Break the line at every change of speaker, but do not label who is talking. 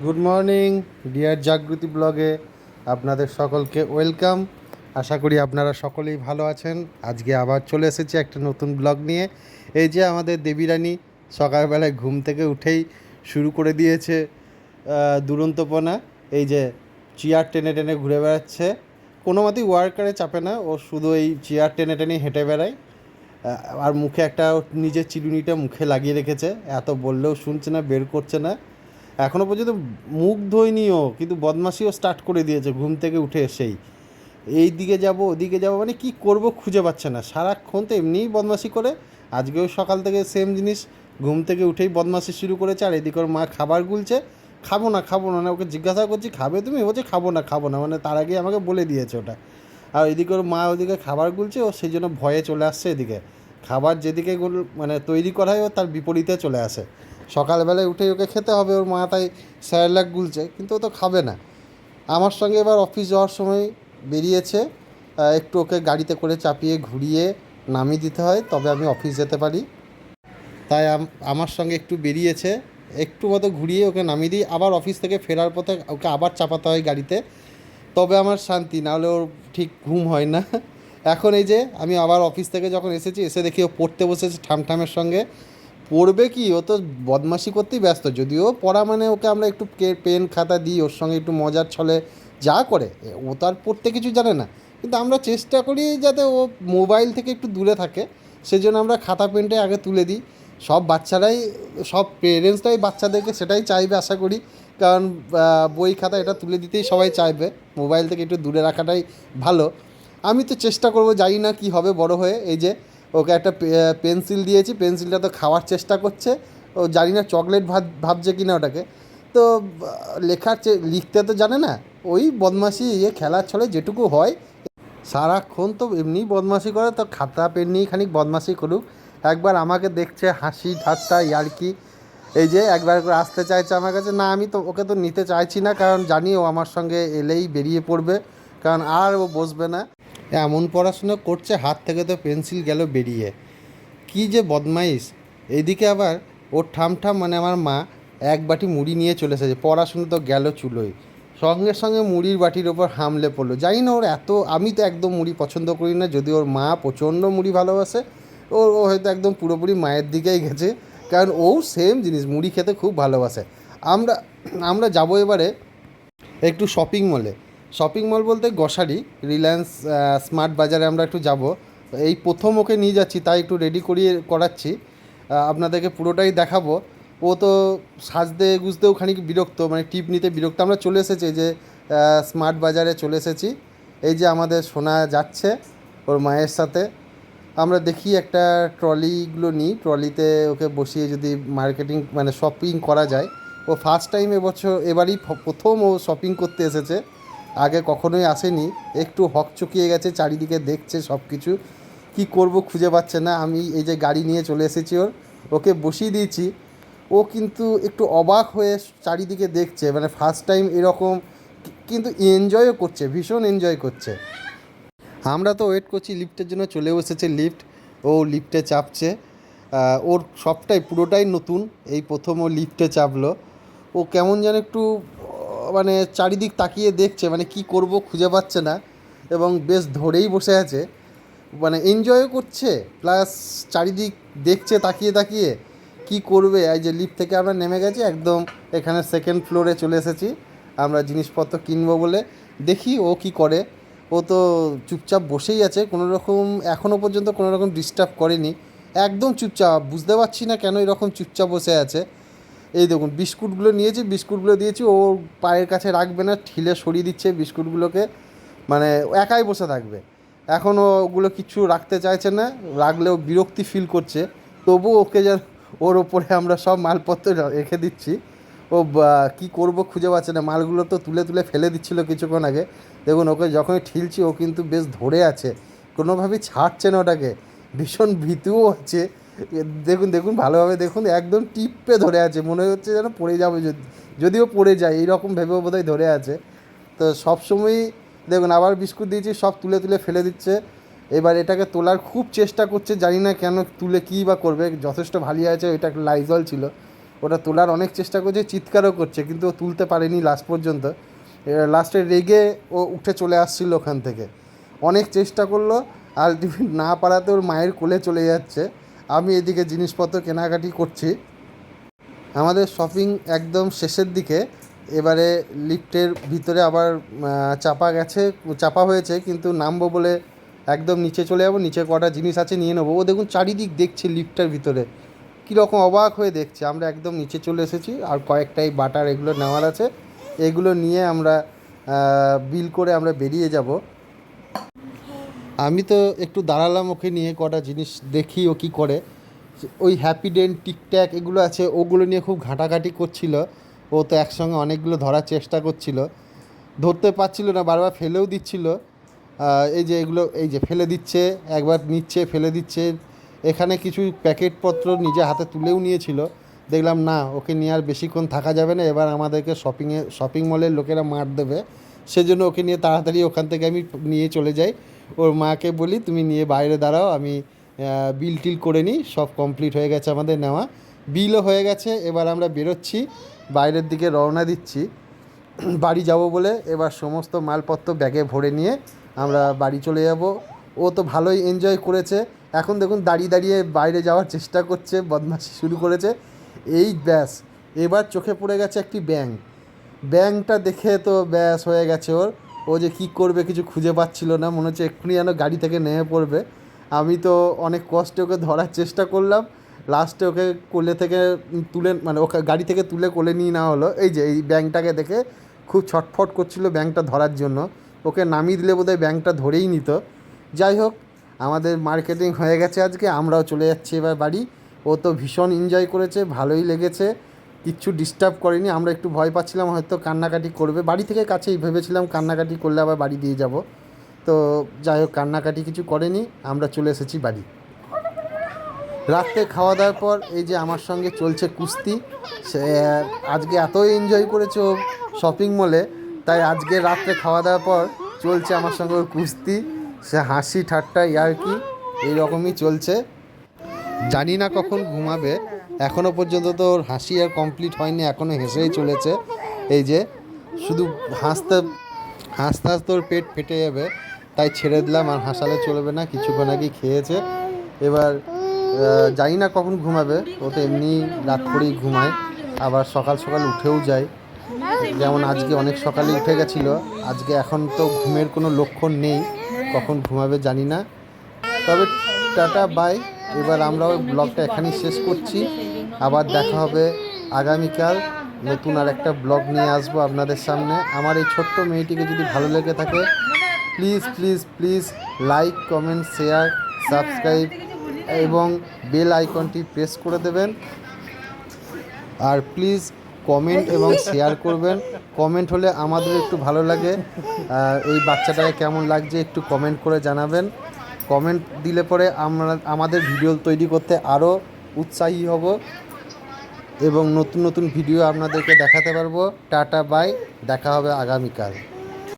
Good morning deer Jagriti ব্লগে আপনাদের সকলকে ওয়েলকাম। আশা করি আপনারা সকলেই ভালো আছেন। আজকে আবার চলে এসেছি একটা নতুন ব্লগ নিয়ে। এই যে আমাদের দেবীরানী সকালবেলায় ঘুম থেকে উঠেই শুরু করে দিয়েছে দুরন্তপনা। এই যে চেয়ার টেনে টেনে ঘুরে বেড়াচ্ছে, কোনো মতেই ওয়ার্কারে চাপে না, ও শুধু এই চেয়ার টেনে টেনে হেঁটে বেড়ায়। আর মুখে একটা নিজের চিরুনিটা মুখে লাগিয়ে রেখেছে, এত বললেও শুনছে না, বের করছে না। এখনও পর্যন্ত মুখ ধোয়নিও, কিন্তু বদমাশিও স্টার্ট করে দিয়েছে ঘুম থেকে উঠে এসেই। এই দিকে যাব ওদিকে যাব, মানে কি করব খুঁজে পাচ্ছে না। সারাক্ষণ তো এমনিই বদমাশি করে, আজকেও সকাল থেকে সেম জিনিস, ঘুম থেকে উঠেই বদমাশি শুরু করেছে। আর এদিকে ওর মা খাবার গুলছে, খাবো না খাবো না, ওকে জিজ্ঞাসা করছি খাবে তুমি, বলছে খাবো না খাবো না, মানে তার আগে আমাকে বলে দিয়েছে ওটা। আর এদিকে ওর মা ওদিকে খাবার গুলছে, ও সেই জন্য ভয়ে চলে আসছে এদিকে। খাবার যেদিকে মানে তৈরি করা হয় ও তার বিপরীতে চলে আসে। সকালবেলায় উঠেই ওকে খেতে হবে, ওর মা তাই স্যারেলাক গুলছে, কিন্তু ও তো খাবে না। আমার সঙ্গে এবার অফিস যাওয়ার সময় বেরিয়েছে, একটু ওকে গাড়িতে করে চাপিয়ে ঘুরিয়ে নামিয়ে দিতে হয়, তবে আমি অফিস যেতে পারি। তাই আমার সঙ্গে একটু বেরিয়েছে, একটু মতো ঘুরিয়ে ওকে নামিয়ে দিই, আবার অফিস থেকে ফেরার পথে ওকে আবার চাপাতে হয় গাড়িতে, তবে আমার শান্তি, নাহলে ওর ঠিক ঘুম হয় না। এখন এই যে আমি আবার অফিস থেকে যখন এসেছি, এসে দেখি ও পড়তে বসেছে ঠামঠামের সঙ্গে। পড়বে কি, ও তো বদমাশি করতেই ব্যস্ত। যদিও পড়া মানে ওকে আমরা একটু পেন খাতা দিই, ওর সঙ্গে একটু মজার ছলে যা করে, ও তো আর পড়তে কিছু জানে না। কিন্তু আমরা চেষ্টা করি যাতে ও মোবাইল থেকে একটু দূরে থাকে, সেজন্য আমরা খাতা পেনটাই আগে তুলে দিই। সব বাচ্চারাই, সব পেরেন্টসরাই বাচ্চাদেরকে সেটাই চাইবে আশা করি, কারণ বই খাতা এটা তুলে দিতেই সবাই চাইবে। মোবাইল থেকে একটু দূরে রাখাটাই ভালো। আমি তো চেষ্টা করব, জানি না কী হবে বড় হয়ে। এই যে ওকে একটা পেন্সিল দিয়েছি, পেন্সিলটা তো খাওয়ার চেষ্টা করছে। ও জানি না চকলেট ভাবছে কি না ওটাকে। তো লিখতে তো জানে না, ওই বদমাশি খেলার ছলে যেটুকু হয়। সারাক্ষণ তো এমনি বদমাশি করে, তো খাতা পেন নিয়েই খানিক বদমাশি করুক। একবার আমাকে দেখছে হাসি ঠাট্টা ইয়ার্কি, এই যে একবার করে আসতে চাইছে আমার কাছে, না আমি তো ওকে তো নিতে চাইছি না, কারণ জানি ও আমার সঙ্গে এলেই বেরিয়ে পড়বে, কারণ আর ও বসবে না। এমন পড়াশুনো করছে, হাত থেকে তো পেন্সিল গেল বেরিয়ে। কী যে বদমাইশ। এইদিকে আবার ওর ঠাম মানে আমার মা এক বাটি মুড়ি নিয়ে চলে এসেছে, পড়াশুনো তো গেল চুলোয়, সঙ্গে সঙ্গে মুড়ির বাটির ওপর হামলে পড়লো। জানি না ওর এত, আমি তো একদম মুড়ি পছন্দ করি না, যদি ওর মা প্রচণ্ড মুড়ি ভালোবাসে। ও হয়তো একদম পুরোপুরি মায়ের দিকেই গেছে, কারণ ও সেম জিনিস মুড়ি খেতে খুব ভালোবাসে। আমরা আমরা যাবো এবারে একটু শপিং মলে। শপিং মল বলতে গোসারি, রিলায়েন্স স্মার্ট বাজারে আমরা একটু যাব। এই প্রথম ওকে নিয়ে যাচ্ছি, তাই একটু রেডি করাচ্ছি, আপনাদেরকে পুরোটাই দেখাবো। ও তো সাজতে গুজতেও খানিক বিরক্ত, মানে টিপ নিতে বিরক্ত। আমরা চলে এসেছি যে স্মার্ট বাজারে চলে এসেছি। এই যে আমাদের সোনা যাচ্ছে ওর মায়ের সাথে। আমরা দেখি একটা ট্রলিগুলো নিই, ট্রলিতে ওকে বসিয়ে যদি মার্কেটিং মানে শপিং করা যায়। ও ফার্স্ট টাইম এবারই প্রথম ও শপিং করতে এসেছে, আগে কখনোই আসেনি। একটু হকচকিয়ে গেছে, চারিদিকে দেখছে সব কিছু, কী করব খুঁজে পাচ্ছে না। আমি এই যে গাড়ি নিয়ে চলে এসেছি ওকে বসিয়ে দিয়েছি। ও কিন্তু একটু অবাক হয়ে চারিদিকে দেখছে, মানে ফার্স্ট টাইম এরকম, কিন্তু এনজয়ও করছে, ভীষণ এনজয় করছে। আমরা তো ওয়েট করছি লিফটের জন্য, চলেও এসেছে লিফট। ও লিফটে চাপছে, ওর সবটাই পুরোটাই নতুন, এই প্রথম ও লিফটে চাপলো। ও কেমন যেন একটু মানে চারিদিক তাকিয়ে দেখছে, মানে কি করব খুঁজে পাচ্ছে না, এবং বেশ ধরেই বসে আছে, মানে এনজয়ও করছে প্লাস চারিদিক দেখছে তাকিয়ে তাকিয়ে কি করবে। এই যে লিফট থেকে আমরা নেমে গেছি, একদম এখানে সেকেন্ড ফ্লোরে চলে এসেছি আমরা জিনিসপত্র কিনবো বলে। দেখি ও কি করে। ও তো চুপচাপ বসেই আছে, কোনো রকম এখনও পর্যন্ত কোনো রকম ডিস্টার্ব করেনি, একদম চুপচাপ। বুঝতে পারছি না কেন এরকম চুপচাপ বসে আছে। এই দেখুন বিস্কুটগুলো নিয়েছি, বিস্কুটগুলো দিয়েছি, ও পায়ের কাছে রাখবে না, ঠিলে সরিয়ে দিচ্ছে বিস্কুটগুলোকে, মানে একাই বসে থাকবে। এখনও ওগুলো কিছু রাখতে চাইছে না, রাখলেও বিরক্তি ফিল করছে। তবু ওকে যেন, ওর ওপরে আমরা সব মালপত্র রেখে দিচ্ছি। ও কী করবো খুঁজে পাচ্ছে না, মালগুলো তো তুলে তুলে ফেলে দিচ্ছিলো কিছুক্ষণ আগে। দেখুন ওকে যখনই ঠিলছি ও কিন্তু বেশ ধরে আছে, কোনোভাবেই ছাড়ছে না ওটাকে, ভীষণ ভীতুও হচ্ছে। দেখুন দেখুন ভালোভাবে দেখুন, একদম টিপে ধরে আছে, মনে হচ্ছে যেন পড়ে যাবে, যদিও পড়ে যায় এইরকম ভেবেও বোধহয় ধরে আছে। তো সবসময়ই দেখুন আবার বিস্কুট দিয়েছি, সব তুলে তুলে ফেলে দিচ্ছে। এবার এটাকে তোলার খুব চেষ্টা করছে, জানি না কেন তুলে কী বা করবে। যথেষ্ট ভারী আছে, ওইটা লাইজল ছিল, ওটা তোলার অনেক চেষ্টা করছে, চিৎকারও করছে, কিন্তু ও তুলতে পারেনি লাস্ট পর্যন্ত। লাস্টে রেগে ও উঠে চলে আসছিল ওখান থেকে, অনেক চেষ্টা করলো, আলটিমেট না পারাতে ওর মায়ের কোলে চলে যাচ্ছে। আমি এদিকে জিনিসপত্র কেনাকাটি করছি। আমাদের শপিং একদম শেষের দিকে। এবারে লিফটের ভিতরে আবার চাপা হয়েছে, কিন্তু নামবো বলে একদম নিচে চলে যাবো। নিচে কটা জিনিস আছে নিয়ে নেবো। ও দেখুন চারিদিক দেখছে লিফটের ভিতরে, কীরকম অবাক হয়ে দেখছে। আমরা একদম নিচে চলে এসেছি, আর কয়েকটাই বাটার এগুলো নেওয়ার আছে, এগুলো নিয়ে আমরা বিল করে আমরা বেরিয়ে যাব। আমি তো একটু দাঁড়ালাম ওকে নিয়ে, কটা জিনিস দেখি ও কী করে। ওই হ্যাপিডেন্ট, টিকট্যাক এগুলো আছে, ওগুলো নিয়ে খুব ঘাঁটাঘাঁটি করছিল। ও তো একসঙ্গে অনেকগুলো ধরার চেষ্টা করছিল, ধরতে পারছিল না, বারবার ফেলেও দিচ্ছিল। এই যে এগুলো, এই যে ফেলে দিচ্ছে, একবার নিচ্ছে ফেলে দিচ্ছে। এখানে কিছু প্যাকেটপত্র নিজে হাতে তুলেও নিয়েছিল। দেখলাম না, ওকে নিয়ে আর বেশিক্ষণ থাকা যাবে না, এবার আমাদেরকে শপিং মলের লোকেরা মার দেবে। সেজন্য ওকে নিয়ে তাড়াতাড়ি ওখান থেকে আমি নিয়ে চলে যাই। ওর মাকে বলি তুমি নিয়ে বাইরে দাঁড়াও, আমি বিল টিল করে নিই। সব কমপ্লিট হয়ে গেছে আমাদের নেওয়া, বিলও হয়ে গেছে। এবার আমরা বেরোচ্ছি, বাইরের দিকে রওনা দিচ্ছি বাড়ি যাব বলে। এবার সমস্ত মালপত্র ব্যাগে ভরে নিয়ে আমরা বাড়ি চলে যাব। ও তো ভালোই এনজয় করেছে। এখন দেখুন দাঁড়িয়ে দাঁড়িয়ে বাইরে যাওয়ার চেষ্টা করছে, বদমাশি শুরু করেছে। এই ব্যাস, এবার চোখে পড়ে গেছে একটি ব্যাংকটা দেখে তো ব্যাস হয়ে গেছে ওর। ও যে কী করবে কিছু খুঁজে পাচ্ছিল না, মনে হচ্ছে এক্ষুনি যেন গাড়ি থেকে নেমে পড়বে। আমি তো অনেক কষ্টে ওকে ধরার চেষ্টা করলাম, লাস্টে ওকে কোলে থেকে তুলে, মানে ওকে গাড়ি থেকে তুলে কোলে নিয়ে নেওয়া হলো। এই যে এই ব্যাংকটাকে দেখে খুব ছটফট করছিল ব্যাংকটা ধরার জন্য। ওকে নামিয়ে দিলে বোধহয় ব্যাংকটা ধরেই নিত। যাই হোক, আমাদের মার্কেটিং হয়ে গেছে আজকে, আমরাও চলে যাচ্ছি এবার বাড়ি। ও তো ভীষণ এনজয় করেছে, ভালোই লেগেছে, কিচ্ছু ডিস্টার্ব করেনি। আমরা একটু ভয় পাচ্ছিলাম হয়তো কান্নাকাটি করবে, বাড়ি থেকে কাছেই, ভেবেছিলাম কান্নাকাটি করলে আবার বাড়ি দিয়ে যাব। তো যাই হোক, কান্নাকাটি কিছু করেনি, আমরা চলে এসেছি বাড়ি। রাত্রে খাওয়া দাওয়ার পর এই যে আমার সঙ্গে চলছে কুস্তি। সে আজকে এতই এনজয় করেছে ও শপিং মলে, তাই আজকে রাত্রে খাওয়া দাওয়ার পর চলছে আমার সঙ্গে ওর কুস্তি। সে হাসি ঠাট্টা ইয়ার্কি এইরকমই চলছে। জানি না কখন ঘুমাবে, এখনও পর্যন্ত তো ওর হাসি আর কমপ্লিট হয়নি, এখনও হেসেই চলেছে। এই যে শুধু হাসতে হাসতে হাসতে ওর পেট ফেটে যাবে, তাই ছেড়ে দিলাম, আর হাসালে চলবে না। কিছুক্ষণ আগেই খেয়েছে, এবার জানি না কখন ঘুমাবে। ও তো এমনি রাত করেই ঘুমায়, আবার সকাল সকাল উঠেও যায়। যেমন আজকে অনেক সকালে উঠে গেছিলো, আজকে এখন তো ঘুমের কোনো লক্ষণ নেই, কখন ঘুমাবে জানি না। তবে টাটা বাই, এবার আমরাও ব্লগটা এখানেই শেষ করছি। আবার দেখা হবে আগামীকাল, নতুন আর একটা ব্লগ নিয়ে আসবো আপনাদের সামনে। আমার এই ছোট্ট মেয়েটিকে যদি ভালো লেগে থাকে, please please please like, comment, share, subscribe এবং বেল আইকনটি প্রেস করে দেবেন। আর প্লিজ কমেন্ট এবং শেয়ার করবেন। কমেন্ট হলে আমাদের একটু ভালো লাগে। এই বাচ্চাটাকে কেমন লাগছে একটু কমেন্ট করে জানাবেন। কমেন্ট দিলে পরে আমাদের ভিডিও তৈরি করতে আরও উৎসাহী হব এবং নতুন নতুন ভিডিও আপনাদেরকে দেখাতে পারবো। টাটা বাই, দেখা হবে আগামীকাল।